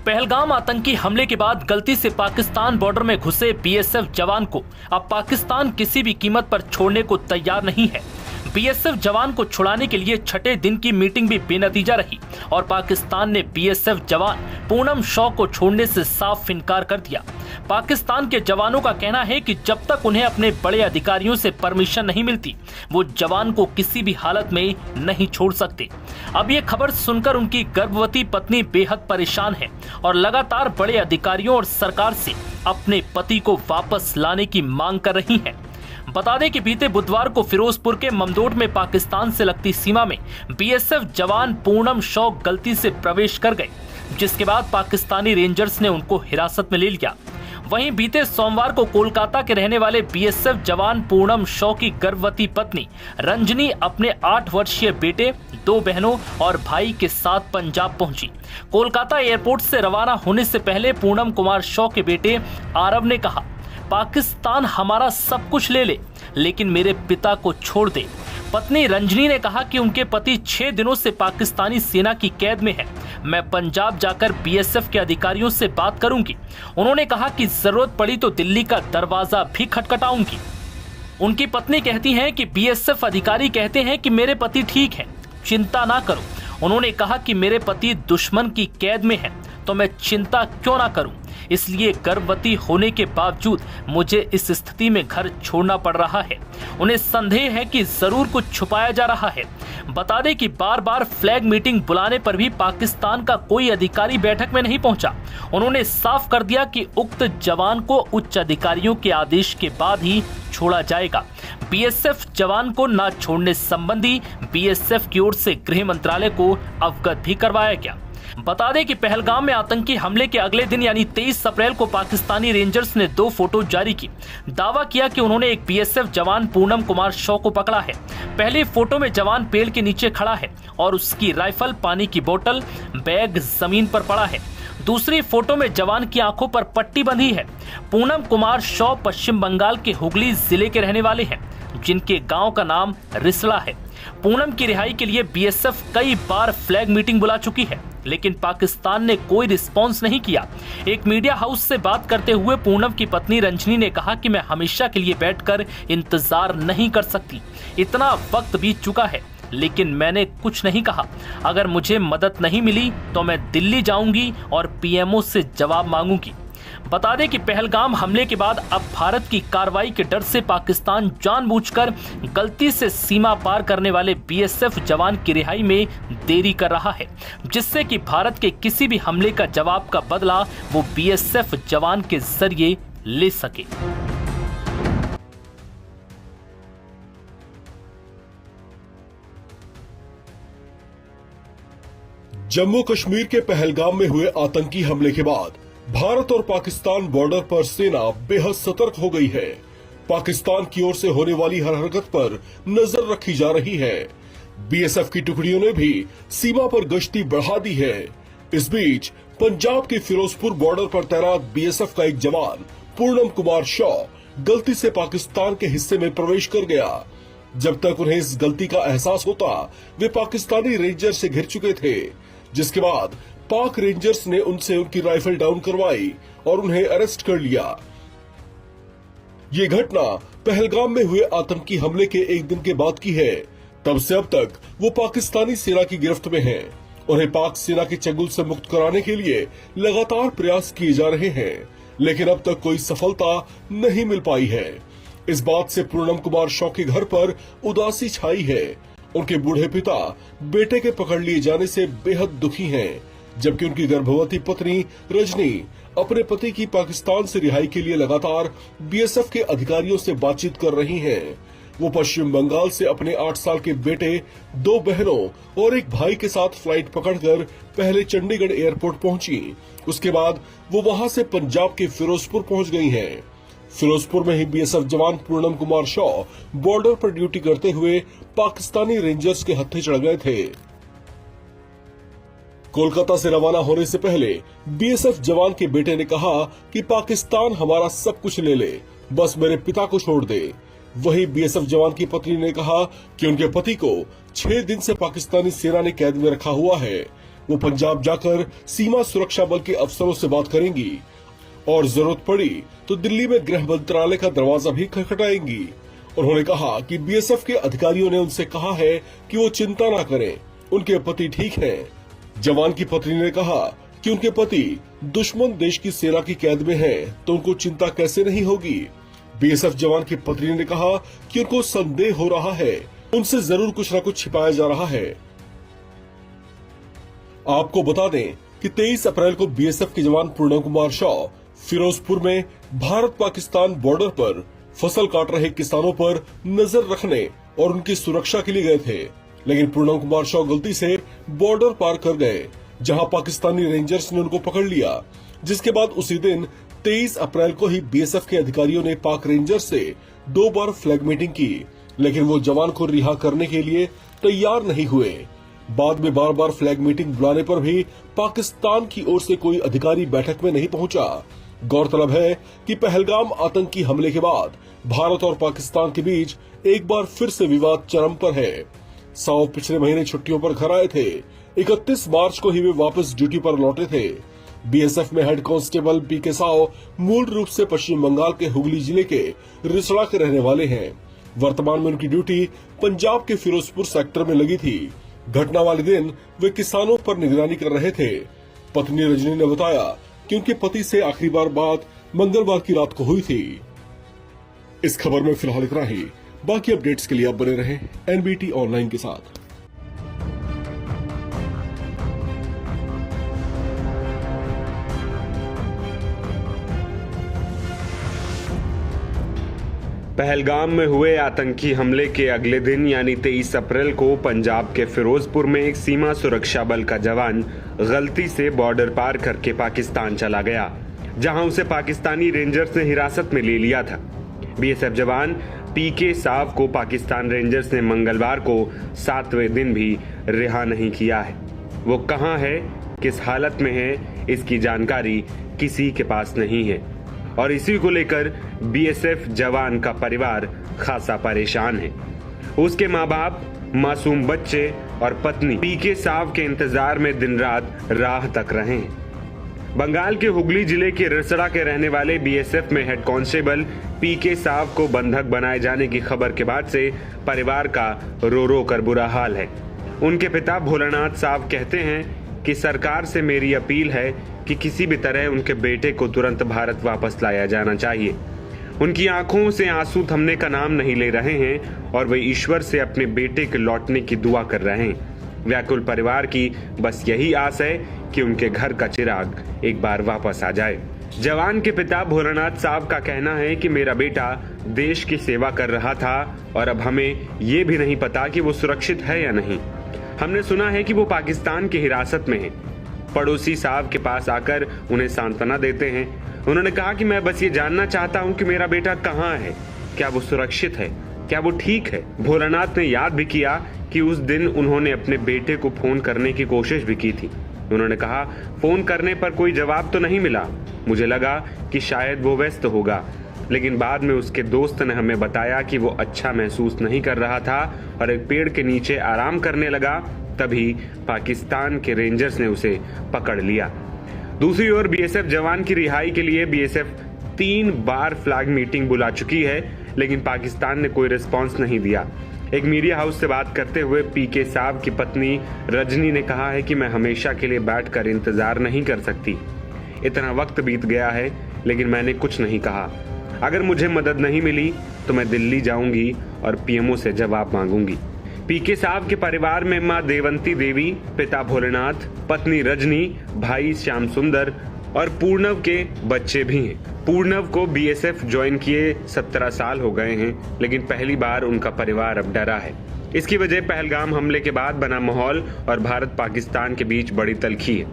पहलगाम आतंकी हमले के बाद गलती से पाकिस्तान बॉर्डर में घुसे बीएसएफ जवान को अब पाकिस्तान किसी भी कीमत पर छोड़ने को तैयार नहीं है। बीएसएफ जवान को छुड़ाने के लिए छठे दिन की मीटिंग भी बेनतीजा रही और पाकिस्तान ने बीएसएफ जवान पूनम शॉ को छोड़ने से साफ इनकार कर दिया। पाकिस्तान के जवानों का कहना है कि जब तक उन्हें अपने बड़े अधिकारियों से परमिशन नहीं मिलती, वो जवान को किसी भी हालत में नहीं छोड़ सकते। अब ये खबर सुनकर उनकी गर्भवती पत्नी बेहद परेशान है और लगातार बड़े अधिकारियों और सरकार से अपने पति को वापस लाने की मांग कर रही हैं। बता दें कि बीते बुधवार को फिरोजपुर के ममदोट में पाकिस्तान से लगती सीमा में बीएसएफ जवान पूनम शॉ गलती से प्रवेश कर गए, जिसके बाद पाकिस्तानी रेंजर्स ने उनको हिरासत में ले लिया। वहीं बीते सोमवार को कोलकाता के रहने वाले बीएसएफ जवान पूनम शॉ की गर्भवती पत्नी रंजनी अपने 8 वर्षीय बेटे, 2 बहनों और भाई के साथ पंजाब पहुंची। कोलकाता एयरपोर्ट से रवाना होने से पहले पूनम कुमार शॉ के बेटे आरव ने कहा, पाकिस्तान हमारा सब कुछ ले ले, लेकिन मेरे पिता को छोड़ दे। पत्नी रंजनी ने कहा कि उनके पति 6 दिनों से पाकिस्तानी सेना की कैद में है। मैं पंजाब जाकर बीएसएफ के अधिकारियों से बात करूंगी। उन्होंने कहा कि जरूरत पड़ी तो दिल्ली का दरवाजा भी खटखटाऊंगी। उनकी पत्नी कहती हैं कि बीएसएफ अधिकारी कहते हैं कि मेरे पति ठीक हैं, चिंता ना करो। उन्होंने कहा कि मेरे पति दुश्मन की कैद में हैं, तो मैं चिंता क्यों ना करूं। इसलिए गर्भवती होने के बावजूद मुझे इस स्थिति में घर छोड़ना पड़ रहा है। उन्हें संदेह है कि जरूर कुछ छुपाया जा रहा है। बता दें कि बार बार फ्लैग मीटिंग बुलाने पर भी पाकिस्तान का कोई अधिकारी बैठक में नहीं पहुंचा। उन्होंने साफ कर दिया कि उक्त जवान को उच्च अधिकारियों के आदेश के बाद ही छोड़ा जाएगा। बीएसएफ जवान को न छोड़ने संबंधी बीएसएफ की ओर से गृह मंत्रालय को अवगत भी करवाया गया। बता दें कि पहलगाम में आतंकी हमले के अगले दिन यानी 23 अप्रैल को पाकिस्तानी रेंजर्स ने 2 फोटो जारी की। दावा किया कि उन्होंने एक बीएसएफ जवान पूनम कुमार शॉ को पकड़ा है। पहली फोटो में जवान पेड़ के नीचे खड़ा है और उसकी राइफल, पानी की बोतल, बैग जमीन पर पड़ा है। दूसरी फोटो में जवान की आंखों पर पट्टी बंधी है। पूनम कुमार शॉ पश्चिम बंगाल के हुगली जिले के रहने वाले हैं, जिनके गांव का नाम रिसला है। पूनम की रिहाई के लिए बीएसएफ कई बार फ्लैग मीटिंग बुला चुकी है, लेकिन पाकिस्तान ने कोई रिस्पांस नहीं किया। एक मीडिया हाउस से बात करते हुए पूनम की पत्नी रंजनी ने कहा कि मैं हमेशा के लिए बैठकर इंतजार नहीं कर सकती। इतना वक्त बीत चुका है, लेकिन मैंने कुछ नहीं कहा। अगर मुझे मदद नहीं मिली तो मैं दिल्ली जाऊंगी और पीएमओ से जवाब मांगूंगी। बता दें कि पहलगाम हमले के बाद अब भारत की कार्रवाई के डर से पाकिस्तान जानबूझकर गलती से सीमा पार करने वाले बीएसएफ जवान की रिहाई में देरी कर रहा है, जिससे कि भारत के किसी भी हमले का जवाब का बदला वो बीएसएफ जवान के जरिए ले सके। जम्मू कश्मीर के पहलगाम में हुए आतंकी हमले के बाद भारत और पाकिस्तान बॉर्डर पर सेना बेहद सतर्क हो गई है। पाकिस्तान की ओर से होने वाली हर हरकत पर नजर रखी जा रही है। बीएसएफ की टुकड़ियों ने भी सीमा पर गश्ती बढ़ा दी है। इस बीच पंजाब के फिरोजपुर बॉर्डर पर तैनात बीएसएफ का एक जवान पूनम कुमार शॉ गलती से पाकिस्तान के हिस्से में प्रवेश कर गया। जब तक उन्हें इस गलती का एहसास होता, वे पाकिस्तानी रेंजर से घिर चुके थे, जिसके बाद पाक रेंजर्स ने उनसे उनकी राइफल डाउन करवाई और उन्हें अरेस्ट कर लिया। ये घटना पहलगाम में हुए आतंकी हमले के एक दिन के बाद की है। तब से अब तक वो पाकिस्तानी सेना की गिरफ्त में हैं। उन्हें पाक सेना के चंगुल से मुक्त कराने के लिए लगातार प्रयास किए जा रहे हैं, लेकिन अब तक कोई सफलता नहीं मिल पाई है। इस बात से पूनम कुमार शॉ के घर पर उदासी छाई है। उनके बूढ़े पिता बेटे के पकड़ लिए जाने से बेहद दुखी हैं, जबकि उनकी गर्भवती पत्नी रजनी अपने पति की पाकिस्तान से रिहाई के लिए लगातार बीएसएफ के अधिकारियों से बातचीत कर रही हैं। वो पश्चिम बंगाल से अपने 8 साल के बेटे, 2 बहनों और एक भाई के साथ फ्लाइट पकड़कर पहले चंडीगढ़ एयरपोर्ट पहुंची। उसके बाद वो वहां से पंजाब के फिरोजपुर पहुंच गई हैं। फिरोजपुर में ही बीएसएफ जवान पूनम कुमार शॉ बॉर्डर पर ड्यूटी करते हुए पाकिस्तानी रेंजर्स के हत्थे चढ़ गए थे। कोलकाता से रवाना होने से पहले बीएसएफ जवान के बेटे ने कहा कि पाकिस्तान हमारा सब कुछ ले ले, बस मेरे पिता को छोड़ दे। वहीं बीएसएफ जवान की पत्नी ने कहा कि उनके पति को 6 दिन से पाकिस्तानी सेना ने कैद में रखा हुआ है। वो पंजाब जाकर सीमा सुरक्षा बल के अफसरों से बात करेंगी और जरूरत पड़ी तो दिल्ली में गृह मंत्रालय का दरवाजा भी खटखटाएंगी। उन्होंने कहा कि बीएसएफ के अधिकारियों ने उनसे कहा है कि वो चिंता न करें, उनके पति ठीक हैं। जवान की पत्नी ने कहा कि उनके पति दुश्मन देश की सेना की कैद में हैं, तो उनको चिंता कैसे नहीं होगी। बीएसएफ जवान की पत्नी ने कहा कि उनको संदेह हो रहा है, उनसे जरूर कुछ न कुछ छिपाया जा रहा है। आपको बता दें कि 23 अप्रैल को बीएसएफ के जवान पूर्णम कुमार शाह फिरोजपुर में भारत पाकिस्तान बॉर्डर पर फसल काट रहे किसानों पर नजर रखने और उनकी सुरक्षा के लिए गए थे, लेकिन पूर्णम कुमार शाह गलती से बॉर्डर पार कर गए, जहां पाकिस्तानी रेंजर्स ने उनको पकड़ लिया। जिसके बाद उसी दिन 23 अप्रैल को ही बीएसएफ के अधिकारियों ने पाक रेंजर से 2 बार फ्लैग मीटिंग की, लेकिन वो जवान को रिहा करने के लिए तैयार नहीं हुए। बाद में बार बार फ्लैग मीटिंग बुलाने पर भी पाकिस्तान की ओर से कोई अधिकारी बैठक में नहीं पहुंचा। गौरतलब है कि पहलगाम आतंकी हमले के बाद भारत और पाकिस्तान के बीच एक बार फिर से विवाद चरम पर है। साव पिछले महीने छुट्टियों पर घर आए थे। 31 मार्च को ही वे वापस ड्यूटी पर लौटे थे। बीएसएफ में हेड कांस्टेबल पीके साव मूल रूप से पश्चिम बंगाल के हुगली जिले के रिसड़ा के रहने वाले हैं। वर्तमान में उनकी ड्यूटी पंजाब के फिरोजपुर सेक्टर में लगी थी। घटना वाले दिन वे किसानों पर निगरानी कर रहे थे। पत्नी रजनी ने बताया कि उनके पति से आखिरी बार बात मंगलवार की रात को हुई थी। इस खबर में फिलहाल इतना ही। बाकी अपडेट्स के लिए आप बने रहें एनबीटी ऑनलाइन के साथ। पहलगाम में हुए आतंकी हमले के अगले दिन यानी 23 अप्रैल को पंजाब के फिरोजपुर में एक सीमा सुरक्षा बल का जवान गलती से बॉर्डर पार करके पाकिस्तान चला गया, जहां उसे पाकिस्तानी रेंजर्स ने हिरासत में ले लिया था। बीएसएफ जवान पीके साव को पाकिस्तान रेंजर्स ने मंगलवार को 7वें दिन भी रिहा नहीं किया है। वो कहां है, किस हालत में है, इसकी जानकारी किसी के पास नहीं है और इसी को लेकर बीएसएफ जवान का परिवार खासा परेशान है। उसके माँ बाप, मासूम बच्चे और पत्नी पीके साव के इंतजार में दिन रात राह तक रहे हैं। बंगाल के हुगली जिले के रिसड़ा के रहने वाले बीएसएफ में हेड कांस्टेबल पीके साव को बंधक बनाए जाने की खबर के बाद से परिवार का रो रो कर बुरा हाल है। उनके पिता भोलानाथ साव कहते हैं कि सरकार से मेरी अपील है कि किसी भी तरह उनके बेटे को तुरंत भारत वापस लाया जाना चाहिए। उनकी आंखों से आंसू थमने का नाम नहीं ले रहे हैं और वे ईश्वर से अपने बेटे के लौटने की दुआ कर रहे हैं। व्याकुल परिवार की बस यही आस है कि उनके घर का चिराग एक बार वापस आ जाए। जवान के पिता भोलानाथ साहब का कहना है कि मेरा बेटा देश की सेवा कर रहा था और अब हमें ये भी नहीं पता कि वो सुरक्षित है या नहीं। हमने सुना है कि वो पाकिस्तान की हिरासत में है। पड़ोसी साहब के पास आकर उन्हें सांत्वना देते हैं। उन्होंने कहा कि मैं बस ये जानना चाहता हूं कि मेरा बेटा कहां है, क्या वो सुरक्षित है, क्या वो ठीक है। भोलानाथ ने याद भी किया कि उस दिन उन्होंने अपने बेटे को फोन करने की कोशिश भी की थी। उन्होंने कहा, फोन करने पर कोई जवाब तो नहीं मिला। मुझे लगा कि शायद वो व्यस्त होगा, लेकिन बाद में उसके दोस्त ने हमें बताया कि वो अच्छा महसूस नहीं कर रहा था और एक पेड़ के नीचे आराम करने लगा। तभी पाकिस्तान के रेंजर्स ने उसे पकड़ लिया। दूसरी ओर बीएसएफ जवान की रिहाई के लिए बीएसएफ 3 बार फ्लैग मीटिंग बुला चुकी है, लेकिन पाकिस्तान ने कोई रिस्पांस नहीं दिया। एक मीडिया हाउस से बात करते हुए पीके साहब की पत्नी रजनी ने कहा है कि मैं हमेशा के लिए बैठकर इंतजार नहीं कर सकती। इतना वक्त बीत गया है, लेकिन मैंने कुछ नहीं कहा। अगर मुझे मदद नहीं मिली तो मैं दिल्ली जाऊंगी और पीएमओ से जवाब मांगूंगी। पीके साहब के परिवार में मां देवंती देवी, पिता भोलेनाथ, पत्नी रजनी, भाई श्याम सुंदर और पूर्णव के बच्चे भी हैं। पूर्णव को बीएसएफ ज्वाइन किए 17 साल हो गए हैं, लेकिन पहली बार उनका परिवार अब डरा है। इसकी वजह पहलगाम हमले के बाद बना माहौल और भारत पाकिस्तान के बीच बड़ी तल्खी है।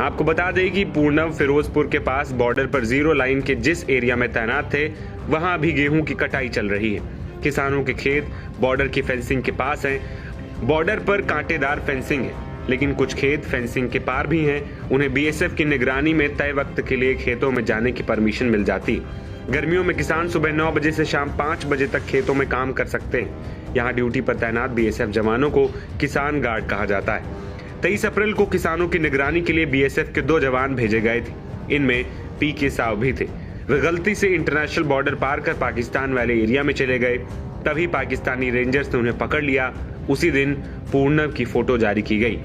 आपको बता दें कि पूर्णव फिरोजपुर के पास बॉर्डर पर जीरो लाइन के जिस एरिया में तैनात थे, वहां अभी गेहूं की कटाई चल रही है। किसानों के खेत बॉर्डर की फेंसिंग के पास हैं। बॉर्डर पर कांटेदार फेंसिंग है, लेकिन कुछ खेत फेंसिंग के पार भी हैं। उन्हें बीएसएफ की निगरानी में तय वक्त के लिए खेतों में जाने की परमिशन मिल जाती। गर्मियों में किसान सुबह 9 बजे से शाम 5 बजे तक खेतों में काम कर सकते हैं। यहाँ ड्यूटी पर तैनात बीएसएफ जवानों को किसान गार्ड कहा जाता है। 23 अप्रैल को किसानों की निगरानी के लिए बीएसएफ के 2 जवान भेजे गए थे। इनमें पीके साव भी थे। वे गलती से इंटरनेशनल बॉर्डर पार कर पाकिस्तान वाले एरिया में चले गए। तभी पाकिस्तानी रेंजर्स ने उन्हें पकड़ लिया। उसी दिन पूर्णव की फोटो जारी की गई।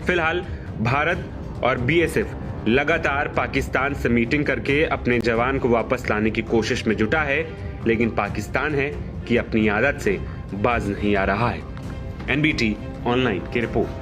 फिलहाल भारत और बीएसएफ लगातार पाकिस्तान से मीटिंग करके अपने जवान को वापस लाने की कोशिश में जुटा है, लेकिन पाकिस्तान है कि अपनी आदत से बाज नहीं आ रहा है। एनबीटी ऑनलाइन की रिपोर्ट।